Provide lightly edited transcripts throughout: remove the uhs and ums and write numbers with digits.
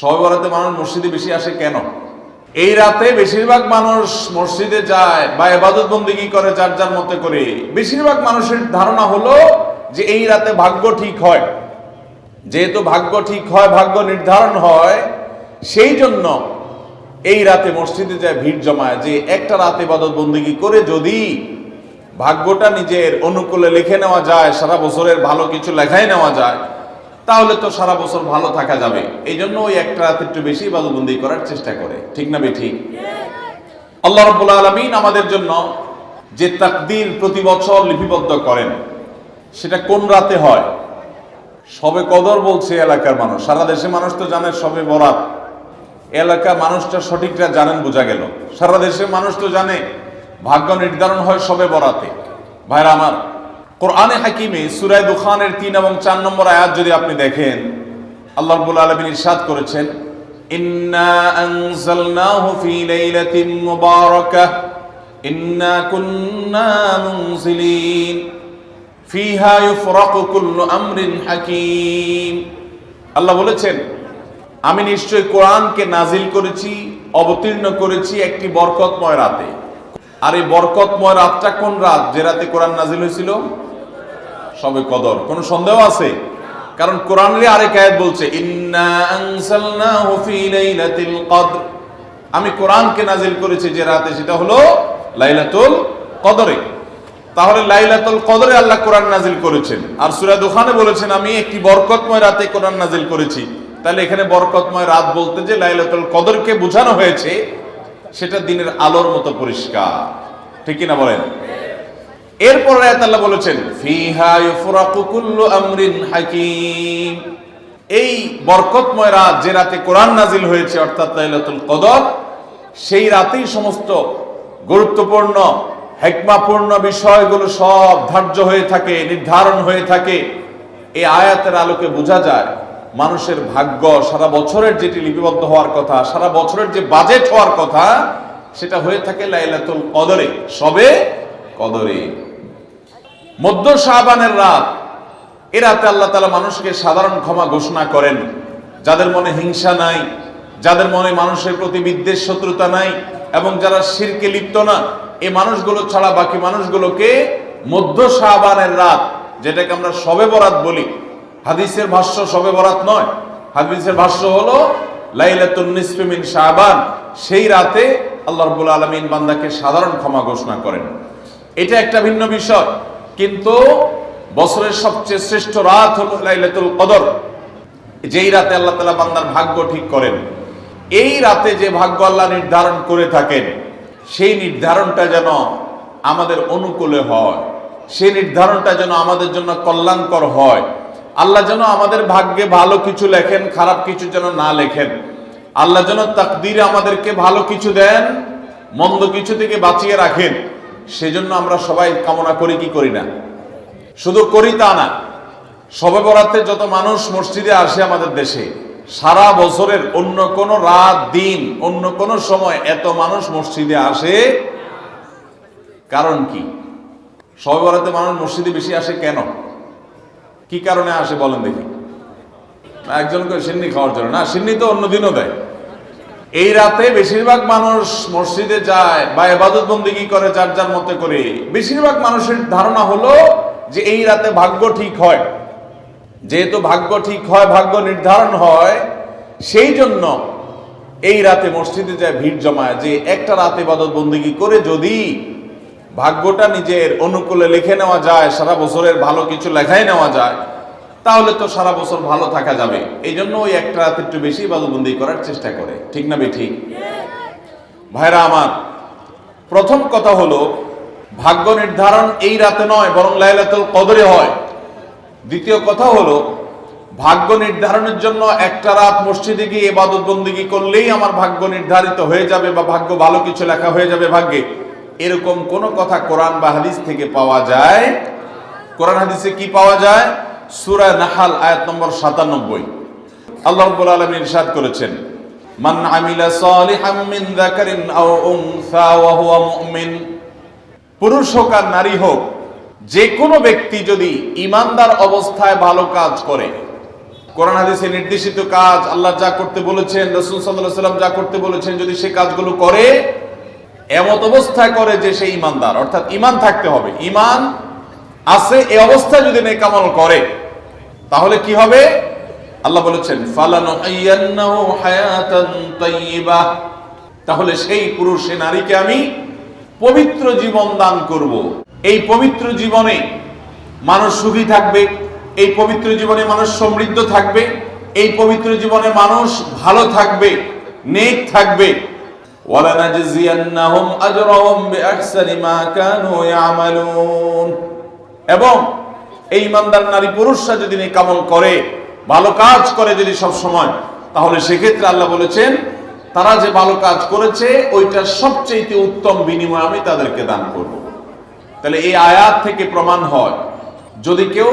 শবে বরাতে মানুষ মসজিদে বেশি আসে কেন? এই রাতে বেশিরভাগ মানুষ মসজিদে যায় বা ইবাদত বন্দেগী করে যার যার মতে করে। বেশিরভাগ মানুষের ধারণা হলো যে এই রাতে ভাগ্য ঠিক হয়। যেহেতু ভাগ্য ঠিক হয়, ভাগ্য নির্ধারণ হয়, সেই জন্য এই রাতে মসজিদে যায়, ভিড় জমায় যে একটা রাত ইবাদত বন্দেগী করে যদি ভাগ্যটা নিজের অনুকূলে লিখে নেওয়া যায়, সারা বছরের ভালো কিছু লেখাই নেওয়া যায়, তাহলে তো সারা বছর ভালো থাকা যাবে। এই জন্য ওই একটা রাত একটু বেশি ইবাদত বন্দেগী করার চেষ্টা করে। ঠিক না বেঠিক? আল্লাহ রাব্বুল আলামিন আমাদের জন্য যে তাকদীর প্রতি বছর লিপিবদ্ধ করেন, সেটা কোন রাতে হয়? শবে কদর বলছে এলাকার মানুষ। সারা দেশের মানুষ তো জানে শবে বরাত। এলাকার মানুষটা সঠিকটা জানেন, বোঝা গেল। সারা দেশের মানুষ তো জানে ভাগ্য নির্ধারণ হয় শবে বরাতে। ভাইরা আমার, কোরআনে হাকিমে সূরা দুখানের 3 এবং 4 নম্বর আয়াত যদি আপনি দেখেন, আল্লাহ রাব্বুল আলামিন ইরশাদ করেছেন, ইন্না আনজালনাহু ফি লাইলাতিন মুবারাকাহ ইন্না কুন্না মুনজিলিন ফিহা ইউফরাকু কুল্লু আমরিন হাকিম। আল্লাহ বলেছেন, আমি নিশ্চয় কোরআনকে নাজিল করেছি, অবতীর্ণ করেছি একটি বরকতময় রাতে। আর এই বরকতময় রাতটা কোন রাত? যে রাতে কোরআন নাজিল হয়েছিল শবে কদর। কোনো সন্দেহ আছে? কারণ কোরআনের আরেক আয়াত বলছে, ইন্না আনজালনাহু ফি লাইলাতিল কদর, আমি কোরআনকে নাজিল করেছি যে রাতে, সেটা হলো লাইলাতুল কদরে। তাহলে লাইলাতুল কদরে আল্লাহ কোরআন নাজিল করেছেন। আর সূরা দুখানে বলেছেন, আমি একটি বরকতময় রাতে কোরআন নাজিল করেছি। তাহলে এখানে বরকতময় রাত বলতে যে লাইলাতুল কদরকে বোঝানো হয়েছে, সেটা দিনের আলোর মতো পরিষ্কার। ঠিক কি না বলেন? এরপর আয়াত আল্লাহ বলেছেন, ফিহা ইউফরাকু কুল্লু আমরিন হাকিম, এই বরকতময় রাত যে রাতে কোরআন নাজিল হয়েছে, অর্থাৎ লাইলাতুল কদর, সেই রাতেই সমস্ত গুরুত্বপূর্ণ হিকমাপূর্ণ বিষয়গুলো সব ধার্য হয়ে থাকে, নির্ধারণ হয়ে থাকে। এই আয়াতের আলোকে বোঝা যায় মানুষের ভাগ্য সারা বছরের যেটি লিপিবদ্ধ হওয়ার কথা, সারা বছরের যে বাজেট হওয়ার কথা, সেটা হয়ে থাকে লাইলাতুল কদরে, শবে কদরে। মধ্য শাবানের রাত, এ রাতে আল্লাহ তাআলা মানুষকে সাধারণ ক্ষমা ঘোষণা করেন। যাদের মনে হিংসা নাই, যাদের মনে মানুষের প্রতি বিদ্বেষ শত্রুতা নাই, এবং যারা শিরকে লিপ্ত না, এই মানুষগুলো ছাড়া বাকি মানুষগুলোকে মধ্য শাবানের রাত, যেটাকে আমরা শবে বরাত বলি, হাদিসের ভাষ্য শবে বরাত নয়, হাদিসের ভাষ্য হলো লাইলাতুন নিসফি মিন শাবান, সেই রাতে আল্লাহ রাব্বুল আলামিন বান্দাকে সাধারণ ক্ষমা ঘোষণা করেন। এটা একটা ভিন্ন বিষয়, কিন্তু বছরের সবচেয়ে শ্রেষ্ঠ রাত হলো লাইলাতুল কদর, যেই রাতে আল্লাহ তাআলা বান্দার ভাগ্য ঠিক করেন। এই রাতে যে ভাগ্য আল্লাহ নির্ধারণ করে থাকেন, সেই নির্ধারণটা যেন আমাদের অনুকূলে হয়, সেই নির্ধারণটা যেন আমাদের জন্য কল্যাণকর হয়। আল্লাহ যেন আমাদের ভাগ্যে ভালো কিছু লেখেন, খারাপ কিছু যেন না লেখেন। আল্লাহ যেন তাকদীরে আমাদেরকে ভালো কিছু দেন, মন্দ কিছু থেকে বাঁচিয়ে রাখেন। সেজন্য আমরা সবাই কামনা করি কি করি না? শুধু করি তা না, শবে বরাতে যত মানুষ মসজিদে আসে আমাদের দেশে, সারা বছরের অন্য কোন রাত, দিন, অন্য কোন সময় এত মানুষ মসজিদে আসে। কারণ কি? শবে বরাতে মানুষ মসজিদে বেশি আসে কেন? কি কারণে আসে বলেন দেখি? একজন করে সিন্নি খাওয়ার জন্য না, সিন্নি তো অন্য দিনও দেয়। এই রাতে বেশিরভাগ মানুষ মসজিদে যায় বা ইবাদত বন্দেগী করে যার যার মতে করে। বেশিরভাগ মানুষের ধারণা হলো যে এই রাতে ভাগ্য ঠিক হয়। যেহেতু ভাগ্য ঠিক হয়, ভাগ্য নির্ধারণ হয়, সেই জন্য এই রাতে মসজিদে যায়, ভিড় জমায় যে একটা রাত ইবাদত বন্দেগী করে যদি ভাগ্যটা নিজের অনুকূলে লিখে নেওয়া যায়, সারা বছরের ভালো কিছু লেখাই নেওয়া যায়, তাহলে তো সারা বছর ভালো থাকা যাবে। এই জন্য ওই একটা রাত একটু বেশি ইবাদত বন্দেগী করার চেষ্টা করে। ঠিক না বেঠিক? ভাইরা আমার, প্রথম কথা হলো ভাগ্য নির্ধারণ এই রাতে নয়, বরং লাইলাতুল কদরে হয়। দ্বিতীয় কথা হলো ভাগ্য নির্ধারণের জন্য একটা রাত মসজিদে গিয়ে ইবাদত বন্দেগী করলেই আমার ভাগ্য নির্ধারিত হয়ে যাবে বা ভাগ্য ভালো কিছু লেখা হয়ে যাবে ভাগ্যে, এরকম কোন কথা কোরআন বা হাদিস থেকে পাওয়া যায়? কোরআন হাদিসে কি পাওয়া যায়? সূরা নাহল আয়াত নম্বর 97, আল্লাহ রাব্বুল আলামিন ইরশাদ করেছেন, মান আমিলা সালিহাম মিন যাকারিন আও উনসা ওয়া হুয়া মুমিন, পুরুষ হোক আর নারী হোক, যে কোনো ব্যক্তি যদি ঈমানদার অবস্থায় ভালো কাজ করে, কোরআন হাদিসে নির্দেশিত কাজ, আল্লাহ যা করতে বলেছেন, রাসূল সাল্লাল্লাহু আলাইহি ওয়াসাল্লাম যা করতে বলেছেন, যদি সে কাজগুলো করে, এমত অবস্থায় করে যে সে ঈমানদার, অর্থাৎ ঈমান থাকতে হবে, ঈমান আছে এই অবস্থায় যদি নেক আমল করে, তাহলে কি হবে? আল্লাহ বলেছেন ফালানুহিয়ান্নাহু হায়াতান তাইয়্যিবাহ, তাহলে সেই পুরুষ সে নারীকে আমি পবিত্র জীবন দান করব। এই পবিত্র জীবনে মানুষ সুখী থাকবে, এই পবিত্র জীবনে মানুষ সমৃদ্ধ থাকবে, এই পবিত্র জীবনে মানুষ ভালো থাকবে, নেক থাকবে। ওয়ালানাজজিয়ান্নাহুম আজরাহুম বিআহসানি মা কানু ইয়ামালুন, এবং এই ইমানদার নারী পুরুষরা যদি নেক আমল করে, ভালো কাজ করে যদি সব সময়, তাহলে সেক্ষেত্রে আল্লাহ বলেছেন তারা যে ভালো কাজ করেছে ওইটা সবচেয়ে উত্তম বিনিময় আমি তাদেরকে দান করব। তাহলে এই আয়াত থেকে প্রমাণ হয়, যদি কেউ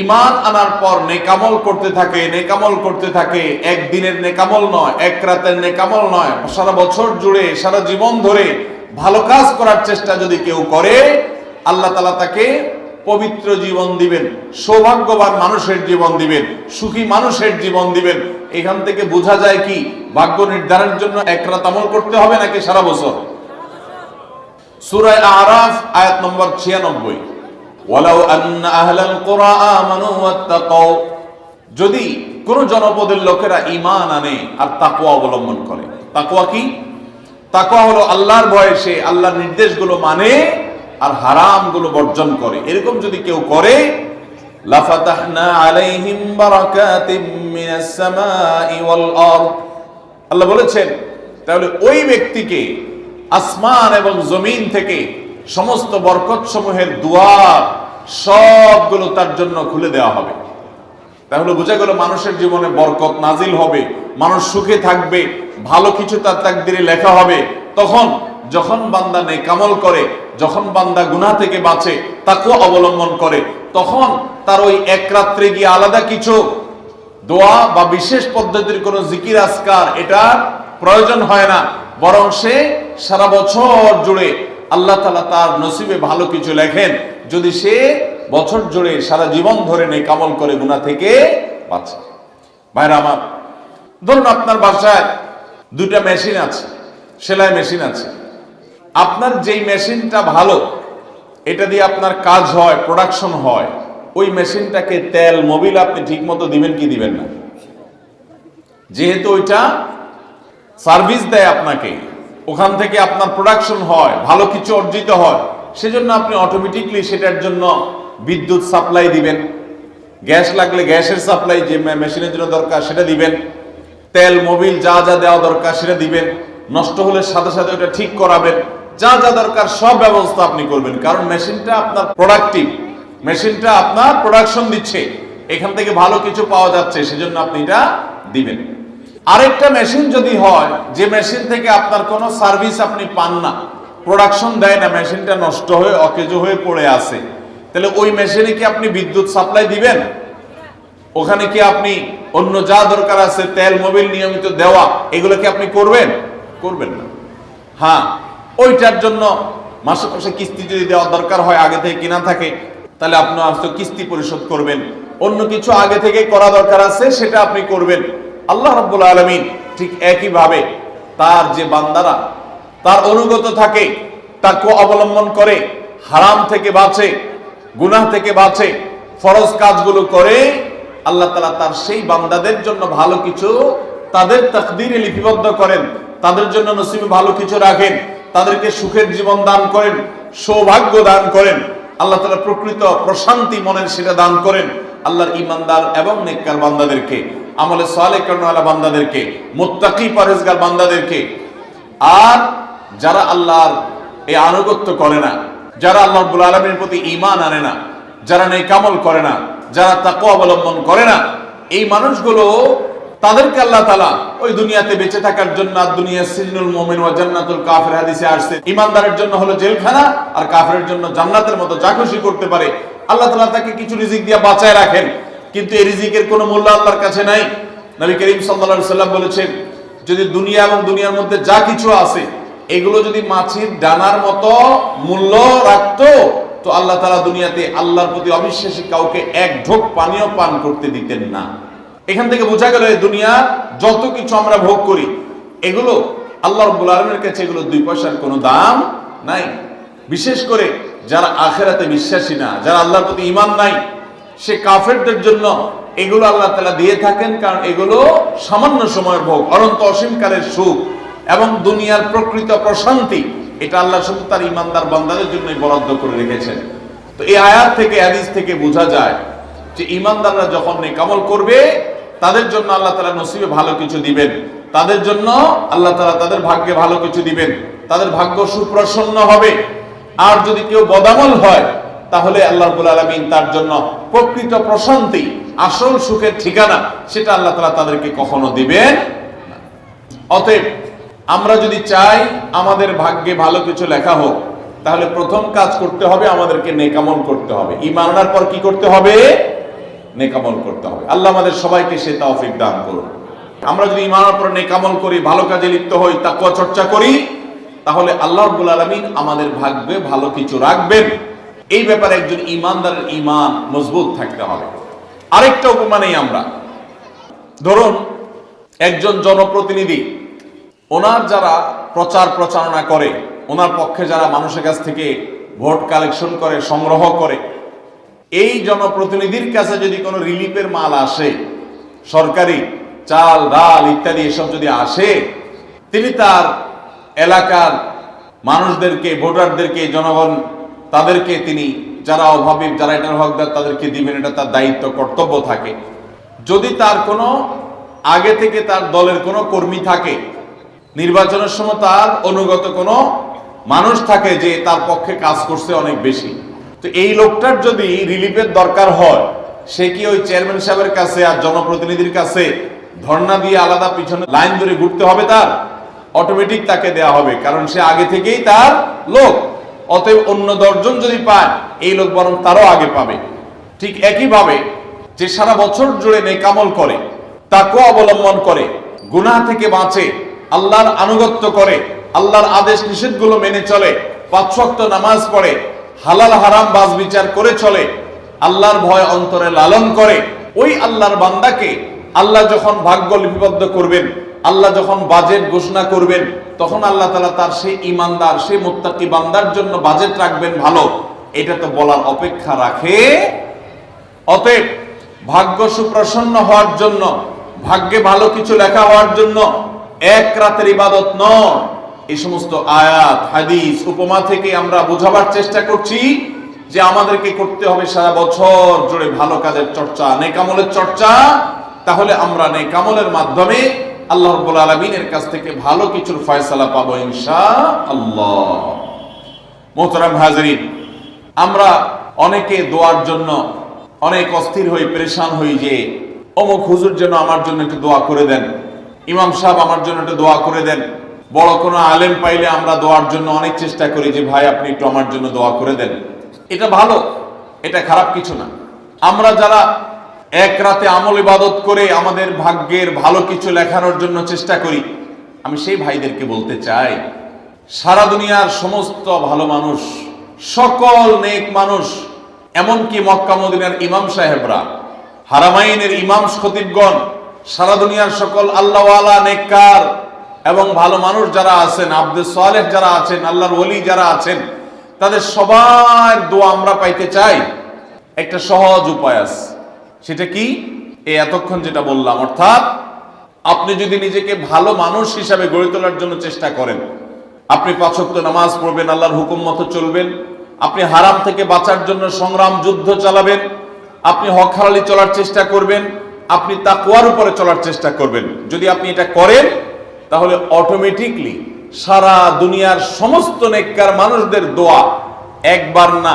ঈমান আনার পর নেকামল করতে থাকে, নেকামল করতে থাকে, একদিনের নেকামল নয়, এক রাতের নেকামল নয়, সারা বছর জুড়ে সারা জীবন ধরে ভালো কাজ করার চেষ্টা যদি কেউ করে, আল্লাহ তাআলা তাকে পবিত্র জীবন দিবেন, সৌভাগ্যবান মানুষের জীবন দিবেন, সুখী মানুষের জীবন দিবেন। এখান থেকে বোঝা যায় কি, ভাগ্য নির্ধারণের জন্য এক রাত আমল করতে হবে নাকি সারা বছর? সূরা আরাফ আয়াত নম্বর 96, ওয়ালাউ আন্না আহলাল কুরা আমানু ওয়াত্তাকাউ, যদি কোন জনপদের লোকেরা ঈমান আনে আর তাকওয়া অবলম্বন করে। তাকওয়া কি? তাকওয়া হলো আল্লাহর ভয়ে সে আল্লাহর নির্দেশগুলো মানে আর হারামগুলো বর্জন করে, এরকম যদি কেউ করে, লাফাতাহনা আলাইহিম বারাকাতিম মিনাস সামাই ওয়াল আরদ, আল্লাহ বলেছেন তাহলে ওই ব্যক্তিকে আসমান এবং জমিন থেকে সমস্ত বরকত সমূহের দুয়ার সবগুলো তার জন্য খুলে দেওয়া হবে। তাহলে বোঝা গেল মানুষের জীবনে বরকত নাজিল হবে, মানুষ সুখে থাকবে, ভালো কিছু তার তাকদিরে লেখা হবে। তখন যখন বান্দা নেক আমল করে, যখন বান্দা গুনাহ থেকে বাঁচে, তাকওয়া অবলম্বন করে, তখন তার ওই এক রাত্রে গিয়ে আলাদা কিছু দোয়া বা বিশেষ পদ্ধতির কোনো জিকির আজকার এটা প্রয়োজন হয় না, বরং সে সারা বছর জুড়ে আল্লাহ তাআলা তার নসিবে ভালো কিছু লেখেন, যদি সে বছর জুড়ে সারা জীবন ধরে নেক আমল করে গুনাহ থেকে বাঁচে। ভাইরা আমার, ধরুন আপনার বাসায় দুইটা মেশিন আছে, সেলাই মেশিন আছে। আপনার যেই মেশিনটা ভালো, এটা দিয়ে আপনার কাজ হয়, প্রোডাকশন হয়, ওই মেশিনটাকে তেল মোবিল আপনি ঠিক মতো দিবেন কি দিবেন না? যেহেতু ওইটা সার্ভিস দেয় আপনাকে, ওখান থেকে আপনার প্রোডাকশন হয়, ভালো কিছু অর্জিত হয়, সেজন্য আপনি অটোমেটিকলি সেটার জন্য বিদ্যুৎ সাপ্লাই দিবেন, গ্যাস লাগলে গ্যাসের সাপ্লাই যে মেশিনের জন্য দরকার সেটা দিবেন, তেল মোবিল যা যা দেওয়া দরকার সেটা দিবেন, নষ্ট হলে সাথে সাথে ওটা ঠিক করাবেন, যা যা দরকার সব ব্যবস্থা আপনি করবেন, কারণ মেশিনটা আপনার প্রোডাক্টিভ, মেশিনটা আপনার প্রোডাকশন দিচ্ছে, এখান থেকে ভালো কিছু পাওয়া যাচ্ছে, সেজন্য আপনি এটা দিবেন। আরেকটা মেশিন যদি হয় যে মেশিন থেকে আপনার কোনো সার্ভিস আপনি পান না, প্রোডাকশন দেয় না, মেশিনটা নষ্ট হয়ে অকেজো হয়ে পড়ে আছে, তাহলে ওই মেশিনে কি আপনি বিদ্যুৎ সাপ্লাই দিবেন? ওখানে কি আপনি অন্য যা দরকার আছে তেল মোবিল নিয়মিত দেওয়া, এগুলো কি আপনি করবেন? করবেন না। হ্যাঁ, ওইটার জন্য মাসে মাসে কিস্তি যদি দেওয়ার দরকার হয়, আগে থেকে কিনা থাকে, তাহলে আপনি হয়তো কিস্তি পরিশোধ করবেন, অন্য কিছু আগে থেকে করা দরকার আছে সেটা আপনি করবেন। আল্লাহ রাব্বুল আলামিন ঠিক একইভাবে তার যে বান্দারা তার অনুগত থাকে, তাকওয়া অবলম্বন করে, হারাম থেকে বাঁচে, গুনাহ থেকে বাঁচে, ফরজ কাজগুলো করে, আল্লাহ তাআলা তার সেই বান্দাদের জন্য ভালো কিছু তাদের তাকদীরে লিপিবদ্ধ করেন, তাদের জন্য নসিবে ভালো কিছু রাখেন, তাদেরকে সুখের জীবন দান করেন, সৌভাগ্য দান করেন, আল্লাহ তাআলা প্রকৃত প্রশান্তি মনের সেটা দান করেন আল্লাহর ঈমানদার এবং নেককার বান্দাদেরকে, আমলে সালেহ কর্মওয়ালা বান্দাদেরকে, মুত্তাকি পরহেজগার বান্দাদেরকে। আর যারা আল্লাহর এই আনুগত্য করে না, যারা আল্লাহ রাব্বুল আলামিনের প্রতি ঈমান আনে না, যারা নেক আমল করে না, যারা তাকওয়া অবলম্বন করে না, এই মানুষগুলো তাদেরকে আল্লাহ তাআলা ওই দুনিয়াতে বেঁচে থাকার জন্য, দুনিয়া সিজনুল মুমিন ওয়া জান্নাতুল কাফির হাদিসে আসছে, ঈমানদারের জন্য হলো জেলখানা আর কাফিরের জন্য জান্নাতের মতো যা খুশি করতে পারে। আল্লাহ তাআলা তাকে কিছু রিজিক দিয়ে বাঁচায় রাখেন, কিন্তু এই রিজিকের কোনো মূল্য আল্লাহর কাছে নাই। নবী করিম সাল্লাল্লাহু আলাইহি সাল্লাম বলেছেন, যদি দুনিয়া এবং দুনিয়ার মধ্যে যা কিছু আছে এগুলো যদি মাছির ডানার মতো মূল্য রাখতো, তো আল্লাহ তাআলা দুনিয়াতে আল্লাহর প্রতি অবিশ্বাসী কাউকে এক ঢোক পানিও পান করতে দিতেন না। এখান থেকে বোঝা গেল দুনিয়া যত কিছু আমরা ভোগ করি এগুলো আল্লাহ রাব্বুল আলামিনের কাছে এগুলো 2 পয়সার কোনো দাম নাই। বিশেষ করে যারা আখিরাতে বিশ্বাসী না, যারা আল্লাহর প্রতি ঈমান নাই, সে কাফেরদের জন্য এগুলো আল্লাহ তাআলা দিয়ে থাকেন, কারণ এগুলো সামান্য সময়ের ভোগ, অনন্ত অসীমকালের সুখ এবং দুনিয়ার প্রকৃত প্রশান্তি এটা আল্লাহ শুধু তার ঈমানদার বান্দাদের জন্যই বরাদ্দ করে রেখেছেন। তো এই আয়াত থেকে, হাদিস থেকে বোঝা যায় যে ঈমানদাররা যখন নেক আমল করবে তাদের জন্য আল্লাহ তাআলা নসিবে ভালো কিছু দিবেন, তাদের জন্য আল্লাহ তাআলা তাদের ভাগ্যে ভালো কিছু দিবেন, তাদের ভাগ্য সুপ্রসন্ন হবে। আর যদি কেউ বদামল হয় তাহলে আল্লাহ রাব্বুল আলামিন তার জন্য প্রকৃত প্রশান্তি, আসল সুখের ঠিকানা সেটা আল্লাহ তাআলা তাদেরকে কখনো দিবেন না। অতএব আমরা যদি চাই আমাদের ভাগ্যে ভালো কিছু লেখা হোক, তাহলে প্রথম কাজ করতে হবে আমাদেরকে নেক আমল করতে হবে। ঈমান আনার পর কি করতে হবে? নেক আমল করতে হবে। আল্লাহ আমাদের সবাইকে সে তৌফিক দান করুন। আমরা যদি ঈমান আনার পর নেক আমল করি, ভালো কাজে লিপ্ত হই, তাকওয়া চর্চা করি, তাহলে আল্লাহ রাব্বুল আলামিন আমাদের ভাগ্যে ভালো কিছু রাখবেন। এই ব্যাপারে একজন ঈমানদারের ঈমান মজবুত থাকতে হবে। আরেকটা উপমা নেই আমরা। ধরুন একজন জনপ্রতিনিধি, ওনার যারা প্রচার প্রচারণা করে, ওনার পক্ষে যারা মানুষের কাছ থেকে ভোট কালেকশন করে, সংগ্রহ করে, এই জনপ্রতিনিধির কাছে যদি কোনো রিলিফের মাল আসে, সরকারি চাল ডাল ইত্যাদি এসব যদি আসে, তিনি তার এলাকার মানুষদেরকে, ভোটারদেরকে, জনগণ তাদেরকে তিনি যারা অভাবী, যারা এটার হকদার তাদেরকে দিবেন, এটা তার দায়িত্ব কর্তব্য থাকে। যদি তার কোনো আগে থেকে তার দলের কোনো কর্মী থাকে, নির্বাচনের সময় তার অনুগত কোনো মানুষ থাকে যে তার পক্ষে কাজ করছে অনেক বেশি, তো এই লোকটার যদি রিলিফের দরকার হয়, সে কি ওই চেয়ারম্যান সাহেবের কাছে আর জনপ্রতিনিধির কাছে ধর্ণা দিয়ে আলাদা পিছনে লাইন ধরে ঘুরতে হবে? তার অটোমেটিক তাকে দেয়া হবে, কারণ সে আগে থেকেই তার লোক। অতএব অন্য 10 জন যদি পায়, এই লোক বরং তারও আগে পাবে। ঠিক একইভাবে যে সারা বছর জুড়ে নেক আমল করে, তাকওয়া অবলম্বন করে, গুনাহ থেকে বাঁচে, আল্লাহর আনুগত্য করে, আল্লাহর আদেশ নিষেধগুলো মেনে চলে, 5 ওয়াক্ত নামাজ পড়ে, হালাল হারাম বাজ বিচার করে চলে, আল্লাহর ভয় অন্তরে লালন করে, ওই আল্লাহর বান্দাকে আল্লাহ যখন ভাগ্য লিপিবদ্ধ করবেন, আল্লাহ যখন বাজেট ঘোষণা করবেন, তখন আল্লাহ তাআলা তার সেই ঈমানদার, সেই মুত্তাকি বান্দার জন্য বাজেট রাখবেন ভালো, এটা তো বলার অপেক্ষা রাখে। অতএব ভাগ্য সুপ্রসন্ন হওয়ার জন্য, ভাগ্যে ভালো কিছু লেখা হওয়ার জন্য এক রাতের ইবাদত নয়। এই সমস্ত আয়াত, হাদিস, উপমা থেকে আমরা বোঝাবার চেষ্টা করছি যে আমাদেরকে করতে হবে সারা বছর জুড়ে ভালো কাজের চর্চা, নেক আমলের চর্চা। তাহলে আমরা নেক আমলের মাধ্যমে আল্লাহ রাব্বুল আলামিনের কাছ থেকে ভালো কিছুর ফয়সালা পাবো ইনশাআল্লাহ। মোহতারাম হাজরিন, আমরা অনেকে দোয়ার জন্য অনেক অস্থির হই, পেরেশান হই যে অমুক হুজুর যেন আমার জন্য একটু দোয়া করে দেন, ইমাম সাহেব আমার জন্য একটু দোয়া করে দেন। বড় কোনো আলেম পাইলে আমরা দোয়ার জন্য অনেক চেষ্টা করি যে ভাই আপনি একটু আমার জন্য দোয়া করে দেন। এটা ভালো, এটা খারাপ কিছু না। আমরা যারা এক রাতে আমল ইবাদত করে আমাদের ভাগ্যের ভালো কিছু লেখানোর জন্য চেষ্টা করি, আমি সেই ভাইদেরকে বলতে চাই, সারা দুনিয়ার সমস্ত ভালো মানুষ, সকল নেক মানুষ, এমনকি মক্কা মদিনার ইমাম সাহেবরা, হারামাইনের ইমাম খতিবগণ, সারা দুনিয়ার সকল আল্লাহওয়ালা, নেককার এবং ভালো মানুষ যারা আছেন, আব্দুস সালেহ যারা আছেন, আল্লাহর ওলি যারা আছেন, তাদের সবার দোয়া আমরা পাইতে চাই। একটা সহজ উপায় আছে, সেটা কি? এই এতক্ষণ যেটা বললাম, অর্থাৎ আপনি যদি নিজেকে ভালো মানুষ হিসাবে গড়ে তোলার জন্য চেষ্টা করেন, আপনি 5 ওয়াক্ত নামাজ পড়বেন, আল্লাহর হুকুম মতো চলবেন, আপনি হারাম থেকে বাঁচার জন্য সংগ্রাম যুদ্ধ চালাবেন, আপনি হক হালালি চলার চেষ্টা করবেন, আপনি তাকওয়ার উপরে চলার চেষ্টা করবেন। যদি আপনি এটা করেন, তাহলে অটোমেটিকলি সারা দুনিয়ার সমস্ত নেককার মানুষদের দোয়া একবার না,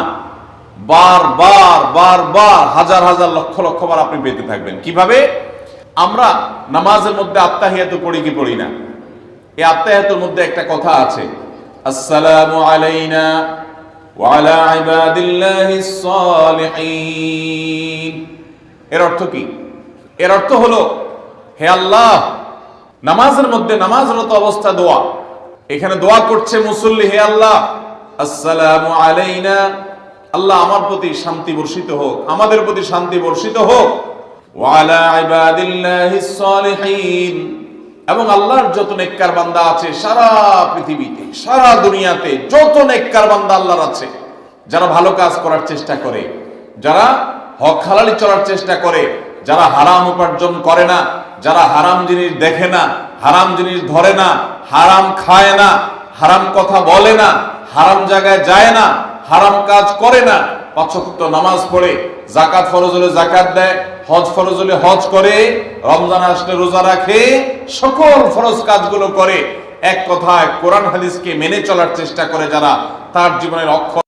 বারবার বারবার, হাজার হাজার লক্ষ লক্ষ বার আপনি পেতে থাকবেন। কিভাবে? আমরা নামাজের মধ্যে আত্তাহিয়াতু পড়ি কি পড়ি না? এই আত্তাহিয়াতুর মধ্যে একটা কথা আছে, আসসালামু আলাইনা ওয়া আলা ইবাদিল্লাহিস সালিহিন। এর অর্থ কি? এর অর্থ হলো, হে আল্লাহ, নামাজের মধ্যে নামাজরত অবস্থা দোয়া, এখানে দোয়া করছে মুসল্লি, হে আল্লাহ, আসসালামু আলাইনা, আল্লাহ আমার প্রতি শান্তি বর্ষিত হোক, আমাদের প্রতি শান্তি বর্ষিত হোক, ওয়া আলা ইবাদিল্লাহিস সালিহিন, এবং আল্লাহর যত নেককার বান্দা আছে সারা পৃথিবীতে, সারা দুনিয়াতে যত নেককার বান্দা আল্লাহর আছে, যারা ভালো কাজ করার চেষ্টা করে, যারা হক হালালি চলার চেষ্টা করে, যারা হারাম উপার্জন করে না, যারা হারাম জিনিস দেখে না, হারাম জিনিস ধরে না, হারাম খায় না, হারাম কথা বলে না, হারাম জায়গায় যায় না, হারাম কাজ করে না, 5 ওয়াক্ত নামাজ পড়ে, যাকাত ফরজ হলে যাকাত দেয়, হজ ফরজ হলে হজ করে, রমজান আসলে রোজা রাখে, সকল ফরজ কাজগুলো করে, এক কথায় কোরআন হাদিসকে মেনে চলার চেষ্টা করে যারা, তার জীবনের অক্ষর